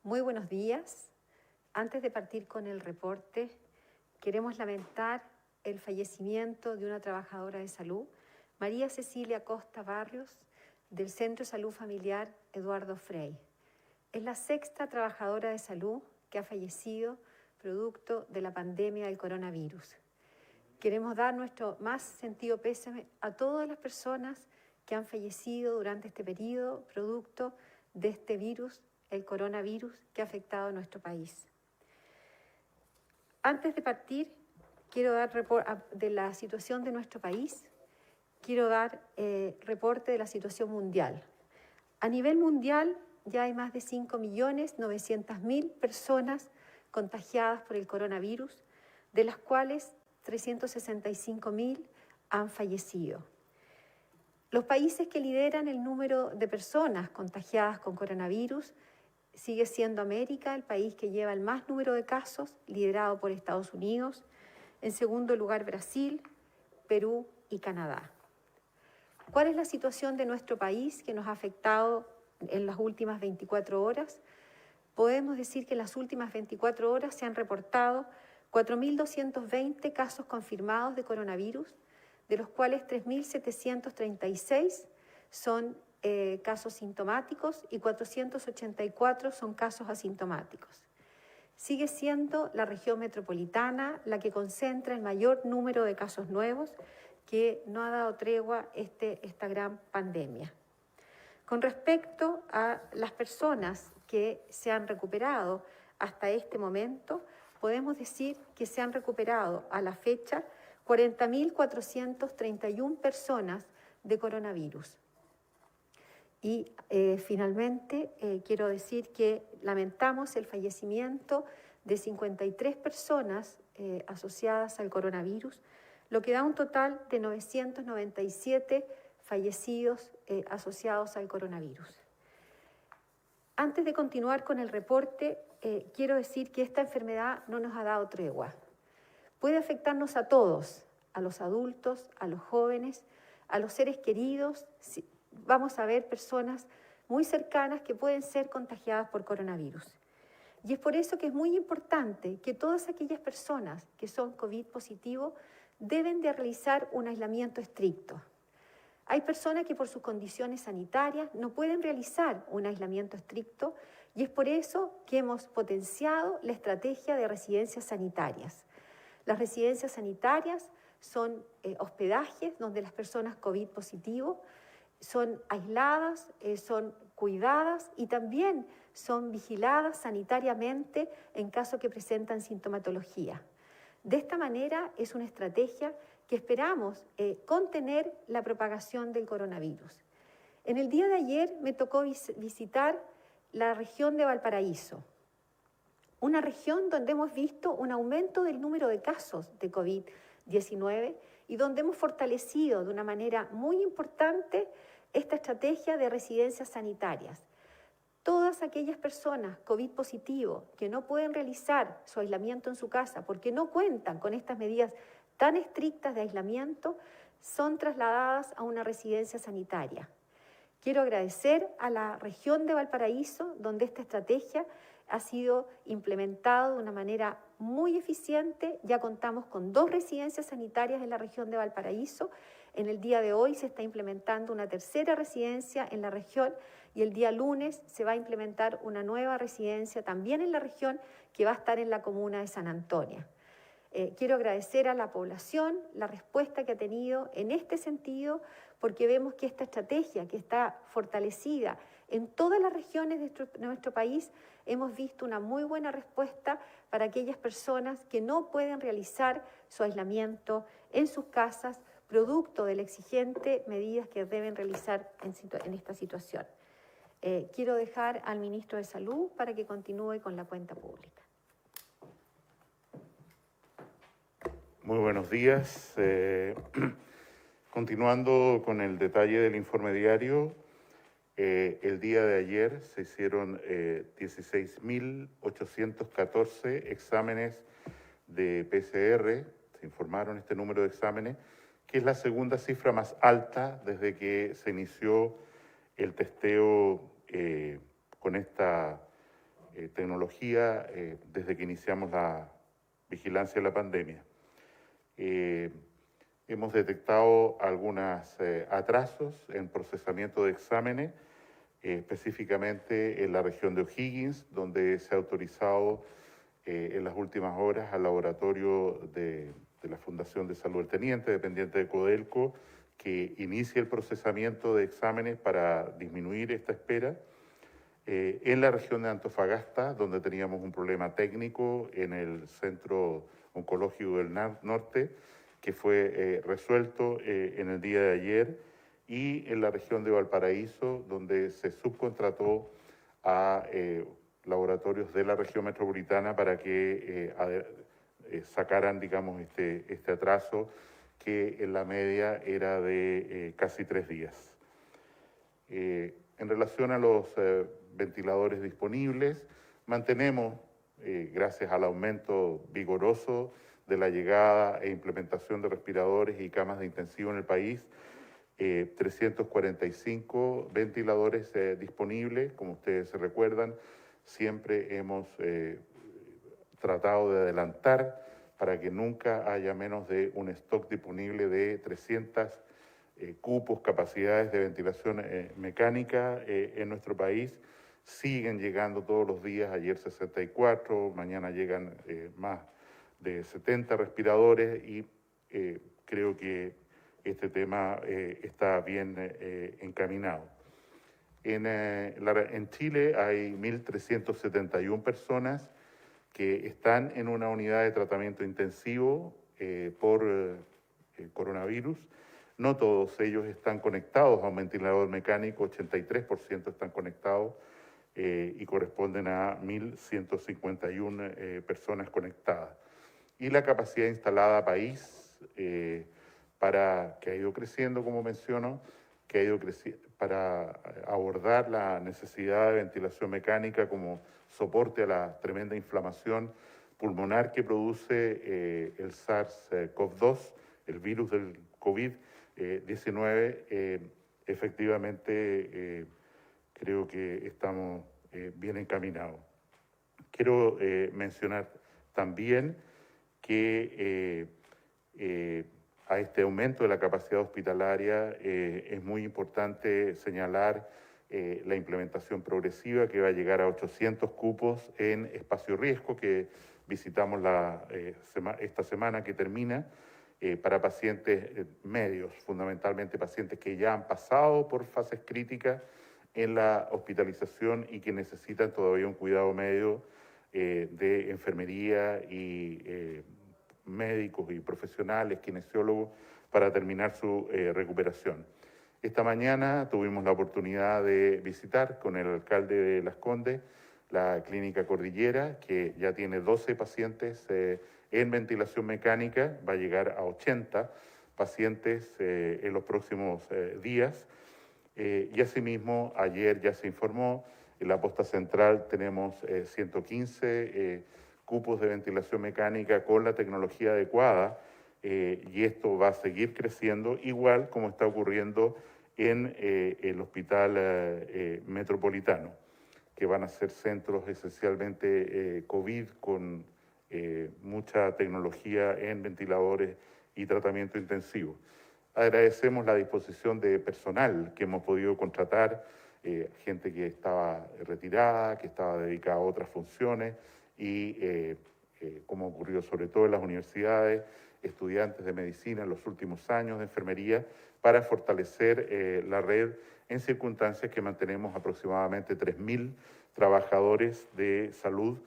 Muy buenos días. Antes de partir con el reporte, queremos lamentar el fallecimiento de una trabajadora de salud, María Cecilia Costa Barrios, del Centro de Salud Familiar Eduardo Frei. Es la sexta trabajadora de salud que ha fallecido producto de la pandemia del coronavirus. Queremos dar nuestro más sentido pésame a todas las personas que han fallecido durante este periodo producto de este virus, el coronavirus, que ha afectado a nuestro país. Antes de partir, quiero dar reporte de la situación de nuestro país, quiero dar reporte de la situación mundial. A nivel mundial ya hay más de 5.900.000 personas contagiadas por el coronavirus, de las cuales 365.000 han fallecido. Los países que lideran el número de personas contagiadas con coronavirus sigue siendo América, el país que lleva el más número de casos, liderado por Estados Unidos. En segundo lugar, Brasil, Perú y Canadá. ¿Cuál es la situación de nuestro país que nos ha afectado en las últimas 24 horas? Podemos decir que en las últimas 24 horas se han reportado 4.220 casos confirmados de coronavirus, de los cuales 3.736 son casos sintomáticos y 484 son casos asintomáticos. Sigue siendo la región metropolitana la que concentra el mayor número de casos nuevos, que no ha dado tregua esta gran pandemia. Con respecto a las personas que se han recuperado hasta este momento, podemos decir que se han recuperado a la fecha 40.431 personas de coronavirus. Y finalmente quiero decir que lamentamos el fallecimiento de 53 personas asociadas al coronavirus, lo que da un total de 997 fallecidos asociados al coronavirus. Antes de continuar con el reporte, quiero decir que esta enfermedad no nos ha dado tregua. Puede afectarnos a todos, a los adultos, a los jóvenes, a los seres queridos. Vamos a ver personas muy cercanas que pueden ser contagiadas por coronavirus. Y es por eso que es muy importante que todas aquellas personas que son COVID positivo deben de realizar un aislamiento estricto. Hay personas que por sus condiciones sanitarias no pueden realizar un aislamiento estricto y es por eso que hemos potenciado la estrategia de residencias sanitarias. Las residencias sanitarias son hospedajes donde las personas COVID positivo son aisladas, son cuidadas y también son vigiladas sanitariamente en caso que presentan sintomatología. De esta manera es una estrategia que esperamos contener la propagación del coronavirus. En el día de ayer me tocó visitar la región de Valparaíso, una región donde hemos visto un aumento del número de casos de COVID-19 y donde hemos fortalecido de una manera muy importante esta estrategia de residencias sanitarias. Todas aquellas personas COVID positivo que no pueden realizar su aislamiento en su casa porque no cuentan con estas medidas tan estrictas de aislamiento, son trasladadas a una residencia sanitaria. Quiero agradecer a la región de Valparaíso, donde esta estrategia ha sido implementada de una manera muy eficiente. Ya contamos con 2 residencias sanitarias en la región de Valparaíso. En el día de hoy se está implementando una tercera residencia en la región y el día lunes se va a implementar una nueva residencia también en la región que va a estar en la comuna de San Antonio. Quiero agradecer a la población la respuesta que ha tenido en este sentido, porque vemos que esta estrategia que está fortalecida en todas las regiones de nuestro país, hemos visto una muy buena respuesta para aquellas personas que no pueden realizar su aislamiento en sus casas, producto de la exigente medidas que deben realizar en esta situación. Quiero dejar al ministro de Salud para que continúe con la cuenta pública. Muy buenos días. Continuando con el detalle del informe diario, el día de ayer se hicieron 16.814 exámenes de PCR, se informaron este número de exámenes, que es la segunda cifra más alta desde que se inició el testeo con esta tecnología desde que iniciamos la vigilancia de la pandemia. Hemos detectado algunos atrasos en procesamiento de exámenes, específicamente en la región de O'Higgins, donde se ha autorizado en las últimas horas al laboratorio de la Fundación de Salud del Teniente, dependiente de Codelco, que inicie el procesamiento de exámenes para disminuir esta espera. En la región de Antofagasta, donde teníamos un problema técnico en el Centro Oncológico del Norte, que fue resuelto en el día de ayer, y en la región de Valparaíso, donde se subcontrató a laboratorios de la región metropolitana para que sacaran, digamos, este atraso, que en la media era de casi 3 días. En relación a los ventiladores disponibles, mantenemos, gracias al aumento vigoroso de la llegada e implementación de respiradores y camas de intensivo en el país, 345 ventiladores disponibles. Como ustedes se recuerdan, siempre hemos tratado de adelantar para que nunca haya menos de un stock disponible de 300 cupos, capacidades de ventilación mecánica en nuestro país. Siguen llegando todos los días, ayer 64, mañana llegan más de 70 respiradores y creo que este tema está bien encaminado. En Chile hay 1.371 personas que están en una unidad de tratamiento intensivo por coronavirus. No todos ellos están conectados a un ventilador mecánico, 83% están conectados y corresponden a 1.151 personas conectadas. Y la capacidad instalada país, que ha ido creciendo, como menciono, que ha ido para abordar la necesidad de ventilación mecánica como soporte a la tremenda inflamación pulmonar que produce el SARS-CoV-2, el virus del COVID-19, efectivamente creo que estamos bien encaminados. Quiero mencionar también que a este aumento de la capacidad hospitalaria es muy importante señalar la implementación progresiva que va a llegar a 800 cupos en espacio riesgo que visitamos esta semana que termina para pacientes medios, fundamentalmente pacientes que ya han pasado por fases críticas en la hospitalización y que necesitan todavía un cuidado medio de enfermería y médicos y profesionales, kinesiólogos, para terminar su recuperación. Esta mañana tuvimos la oportunidad de visitar con el alcalde de Las Condes la clínica Cordillera, que ya tiene 12 pacientes en ventilación mecánica, va a llegar a 80 pacientes en los próximos días. Y asimismo, ayer ya se informó, en la posta central tenemos 115 cupos de ventilación mecánica con la tecnología adecuada, y esto va a seguir creciendo, igual como está ocurriendo en el Hospital Metropolitano, que van a ser centros esencialmente COVID con mucha tecnología en ventiladores y tratamiento intensivo. Agradecemos la disposición de personal que hemos podido contratar, gente que estaba retirada, que estaba dedicada a otras funciones y, como ocurrió sobre todo en las universidades, estudiantes de medicina en los últimos años, de enfermería, para fortalecer la red en circunstancias que mantenemos aproximadamente 3.000 trabajadores de salud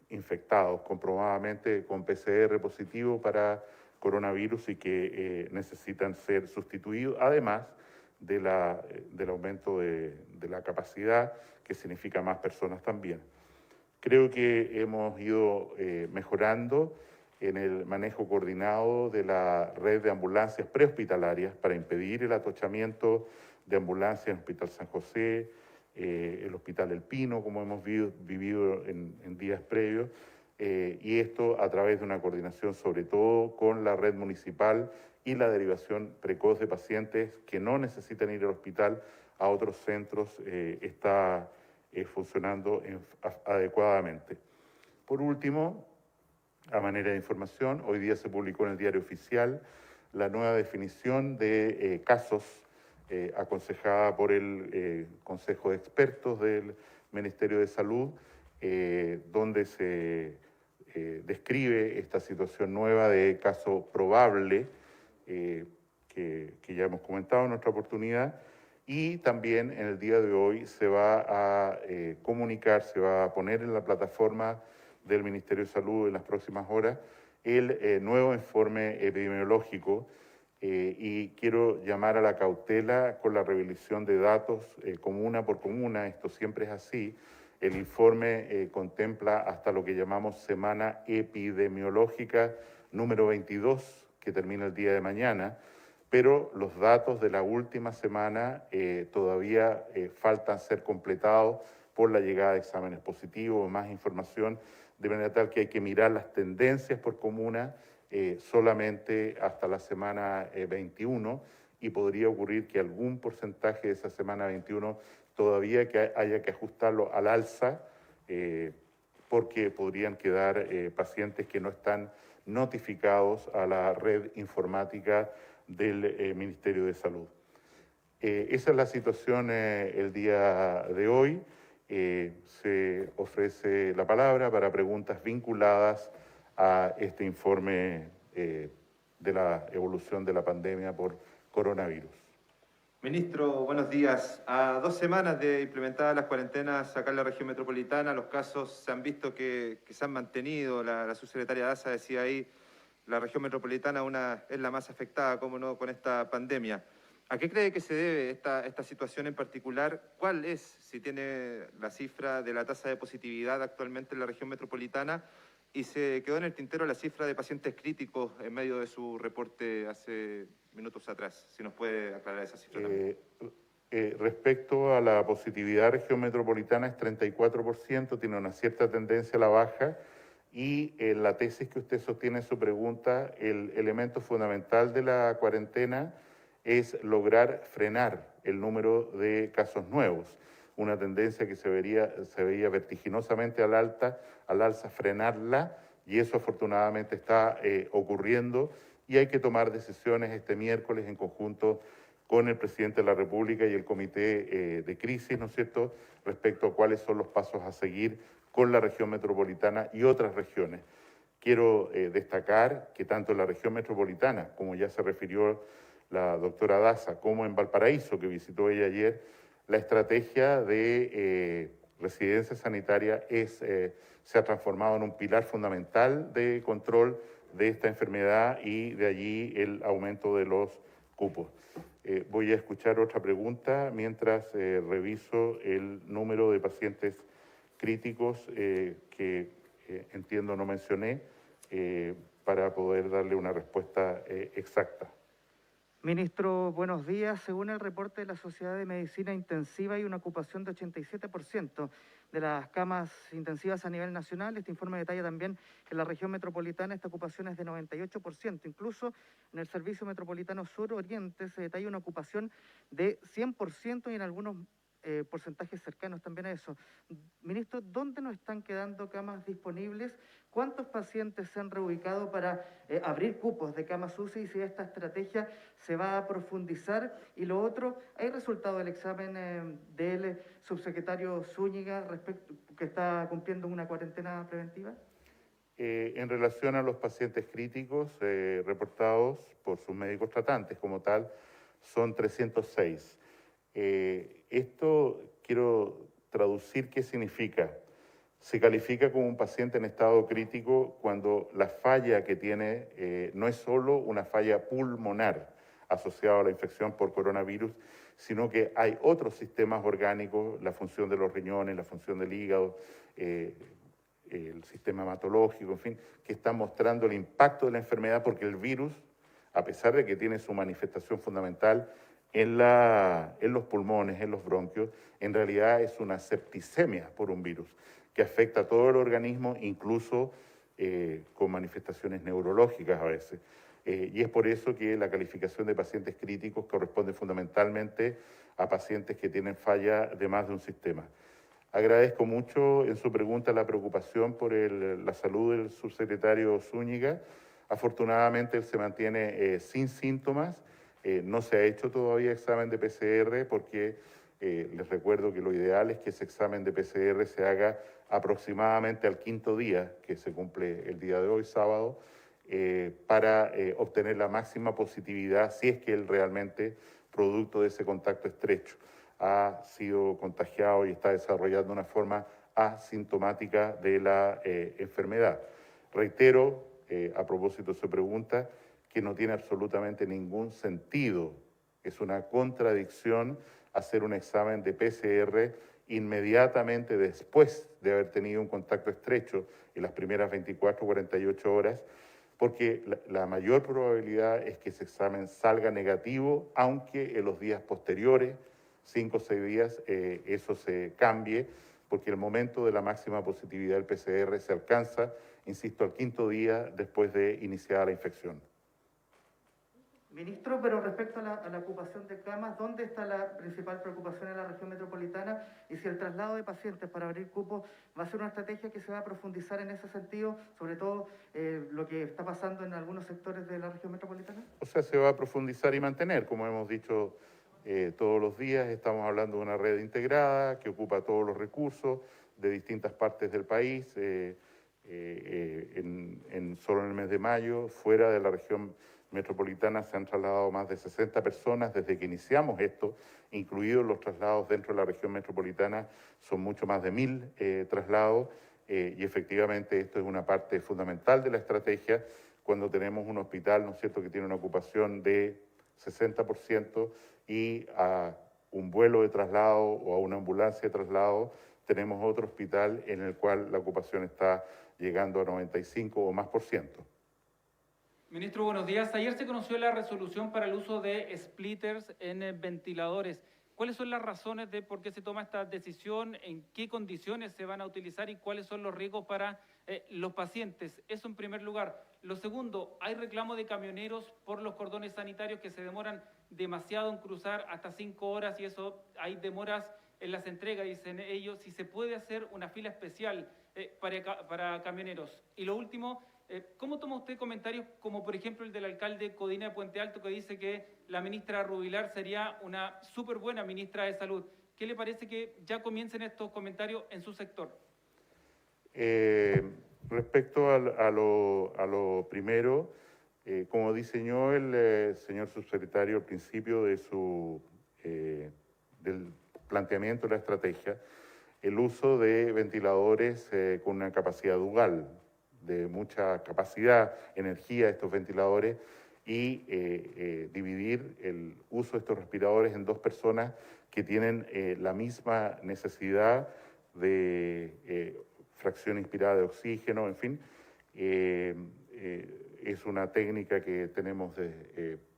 infectados, comprobadamente con PCR positivo para coronavirus y que necesitan ser sustituidos, además del aumento de la capacidad, que significa más personas también. Creo que hemos ido mejorando en el manejo coordinado de la red de ambulancias prehospitalarias para impedir el atochamiento de ambulancias en el Hospital San José, el Hospital El Pino, como hemos vivido en días previos, y esto a través de una coordinación sobre todo con la red municipal y la derivación precoz de pacientes que no necesitan ir al hospital a otros centros está funcionando adecuadamente. Por último, a manera de información, hoy día se publicó en el Diario Oficial la nueva definición de casos aconsejada por el Consejo de Expertos del Ministerio de Salud, donde se describe esta situación nueva de caso probable, que ya hemos comentado en nuestra oportunidad, y también en el día de hoy se va a comunicar, se va a poner en la plataforma del Ministerio de Salud en las próximas horas el nuevo informe epidemiológico, y quiero llamar a la cautela con la revisión de datos comuna por comuna. Esto siempre es así. El informe contempla hasta lo que llamamos semana epidemiológica número 22, que termina el día de mañana, pero los datos de la última semana todavía faltan ser completados por la llegada de exámenes positivos, más información, de manera tal que hay que mirar las tendencias por comuna solamente hasta la semana 21, y podría ocurrir que algún porcentaje de esa semana 21 todavía haya que ajustarlo al alza, porque podrían quedar pacientes que no están notificados a la red informática del Ministerio de Salud. Esa es la situación el día de hoy. Se ofrece la palabra para preguntas vinculadas a este informe de la evolución de la pandemia por coronavirus. Ministro, buenos días. A 2 semanas de implementadas las cuarentenas acá en la región metropolitana, los casos se han visto que se han mantenido. La subsecretaria Daza decía ahí, la región metropolitana es la más afectada, cómo no, con esta pandemia. ¿A qué cree que se debe esta situación en particular? ¿Cuál es, si tiene la cifra de la tasa de positividad actualmente en la región metropolitana? Y se quedó en el tintero la cifra de pacientes críticos en medio de su reporte hace minutos atrás. Si nos puede aclarar esa cifra también. Respecto a la positividad, región metropolitana es 34%, tiene una cierta tendencia a la baja, y en la tesis que usted sostiene en su pregunta, el elemento fundamental de la cuarentena es lograr frenar el número de casos nuevos, una tendencia que se veía vertiginosamente al alza, frenarla, y eso afortunadamente está ocurriendo, y hay que tomar decisiones este miércoles en conjunto con el presidente de la República y el comité de crisis, ¿no es cierto?, respecto a cuáles son los pasos a seguir con la región metropolitana y otras regiones. Quiero destacar que tanto en la región metropolitana, como ya se refirió la doctora Daza, como en Valparaíso, que visitó ella ayer, la estrategia de residencia sanitaria se ha transformado en un pilar fundamental de control de esta enfermedad, y de allí el aumento de los cupos. Voy a escuchar otra pregunta mientras reviso el número de pacientes críticos que entiendo no mencioné, para poder darle una respuesta exacta. Ministro, buenos días. Según el reporte de la Sociedad de Medicina Intensiva, hay una ocupación de 87% de las camas intensivas a nivel nacional. Este informe detalla también que en la región metropolitana esta ocupación es de 98%. Incluso en el Servicio Metropolitano Sur-Oriente se detalla una ocupación de 100% y en algunos porcentajes cercanos también a eso. Ministro, ¿dónde nos están quedando camas disponibles? ¿Cuántos pacientes se han reubicado para abrir cupos de camas UCI, y si esta estrategia se va a profundizar? Y lo otro, ¿hay resultado del examen del subsecretario Zúñiga respecto que está cumpliendo una cuarentena preventiva? En relación a los pacientes críticos reportados por sus médicos tratantes como tal, son 306. Esto quiero traducir qué significa. Se califica como un paciente en estado crítico cuando la falla que tiene no es solo una falla pulmonar asociada a la infección por coronavirus, sino que hay otros sistemas orgánicos, la función de los riñones, la función del hígado, el sistema hematológico, en fin, que están mostrando el impacto de la enfermedad, porque el virus, a pesar de que tiene su manifestación fundamental en los pulmones, en los bronquios, en realidad es una septicemia por un virus que afecta a todo el organismo, incluso con manifestaciones neurológicas a veces. Y es por eso que la calificación de pacientes críticos corresponde fundamentalmente a pacientes que tienen falla de más de un sistema. Agradezco mucho en su pregunta la preocupación por la salud del subsecretario Zúñiga. Afortunadamente él se mantiene sin síntomas. No se ha hecho todavía examen de PCR porque les recuerdo que lo ideal es que ese examen de PCR se haga aproximadamente al 5.º día, que se cumple el día de hoy, sábado, para obtener la máxima positividad si es que él realmente, producto de ese contacto estrecho, ha sido contagiado y está desarrollando una forma asintomática de la enfermedad. Reitero, a propósito de su pregunta, que no tiene absolutamente ningún sentido, es una contradicción hacer un examen de PCR inmediatamente después de haber tenido un contacto estrecho en las primeras 24 o 48 horas, porque la mayor probabilidad es que ese examen salga negativo, aunque en los días posteriores, 5 o 6 días, eso se cambie, porque el momento de la máxima positividad del PCR se alcanza, insisto, al 5.º día después de iniciada la infección. Ministro, pero respecto a la ocupación de camas, ¿dónde está la principal preocupación en la región metropolitana? Y si el traslado de pacientes para abrir cupos va a ser una estrategia que se va a profundizar en ese sentido, sobre todo lo que está pasando en algunos sectores de la región metropolitana. O sea, se va a profundizar y mantener, como hemos dicho todos los días. Estamos hablando de una red integrada que ocupa todos los recursos de distintas partes del país. Solo en el mes de mayo, fuera de la región metropolitana, se han trasladado más de 60 personas desde que iniciamos esto, incluidos los traslados dentro de la región metropolitana, son mucho más de 1.000 traslados, y efectivamente esto es una parte fundamental de la estrategia cuando tenemos un hospital, ¿no es cierto?, que tiene una ocupación de 60% y a un vuelo de traslado o a una ambulancia de traslado tenemos otro hospital en el cual la ocupación está llegando a 95 o más %. Ministro, buenos días. Ayer se conoció la resolución para el uso de splitters en ventiladores. ¿Cuáles son las razones de por qué se toma esta decisión? ¿En qué condiciones se van a utilizar y cuáles son los riesgos para los pacientes? Eso en primer lugar. Lo segundo, hay reclamo de camioneros por los cordones sanitarios que se demoran demasiado en cruzar, hasta 5 horas, y eso hay demoras en las entregas, dicen ellos, si se puede hacer una fila especial para camioneros. Y lo último, ¿cómo toma usted comentarios como por ejemplo el del alcalde Codina de Puente Alto, que dice que la ministra Rubilar sería una súper buena ministra de Salud? ¿Qué le parece que ya comiencen estos comentarios en su sector? Respecto a lo primero, como diseñó el señor subsecretario al principio de del planteamiento de la estrategia, el uso de ventiladores con una capacidad dual, de mucha capacidad, energía de estos ventiladores, y dividir el uso de estos respiradores en 2 personas que tienen la misma necesidad de fracción inspirada de oxígeno, en fin. Es una técnica que tenemos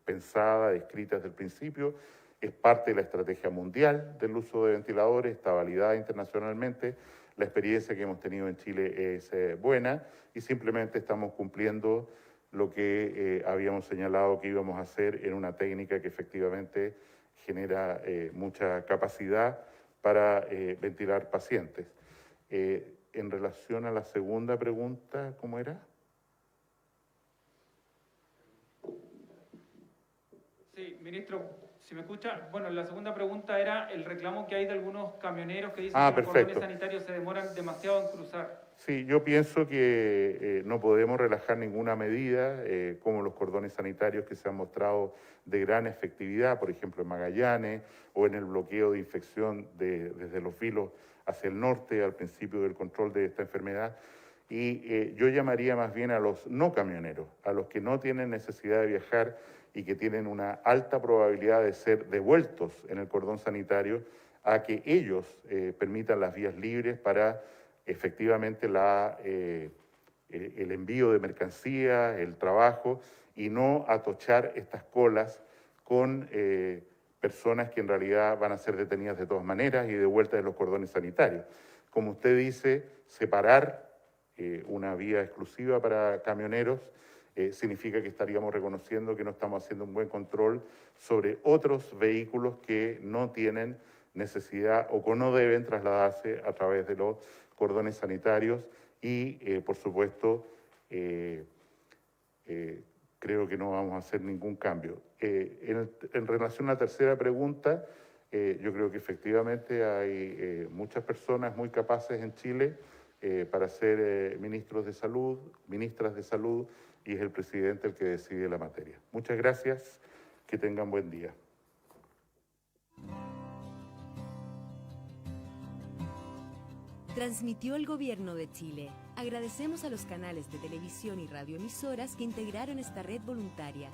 pensada, descrita desde el principio. Es parte de la estrategia mundial del uso de ventiladores, está validada internacionalmente. La experiencia que hemos tenido en Chile es buena y simplemente estamos cumpliendo lo que habíamos señalado que íbamos a hacer en una técnica que efectivamente genera mucha capacidad para ventilar pacientes. En relación a la segunda pregunta, ¿cómo era? Sí, ministro. Si me escucha, bueno, la segunda pregunta era el reclamo que hay de algunos camioneros que dicen que los cordones sanitarios se demoran demasiado en cruzar. Sí, yo pienso que no podemos relajar ninguna medida, como los cordones sanitarios que se han mostrado de gran efectividad, por ejemplo en Magallanes, o en el bloqueo de infección desde los filos hacia el norte al principio del control de esta enfermedad. Y yo llamaría más bien a los no camioneros, a los que no tienen necesidad de viajar y que tienen una alta probabilidad de ser devueltos en el cordón sanitario, a que ellos permitan las vías libres para efectivamente el envío de mercancía, el trabajo, y no atochar estas colas con personas que en realidad van a ser detenidas de todas maneras y devueltas de los cordones sanitarios. Como usted dice, separar una vía exclusiva para camioneros significa que estaríamos reconociendo que no estamos haciendo un buen control sobre otros vehículos que no tienen necesidad o que no deben trasladarse a través de los cordones sanitarios y, por supuesto, creo que no vamos a hacer ningún cambio. En relación a la tercera pregunta, yo creo que efectivamente hay muchas personas muy capaces en Chile para ser ministros de salud, ministras de salud, y es el presidente el que decide la materia. Muchas gracias, que tengan buen día. Transmitió el Gobierno de Chile. Agradecemos a los canales de televisión y radioemisoras que integraron esta red voluntaria.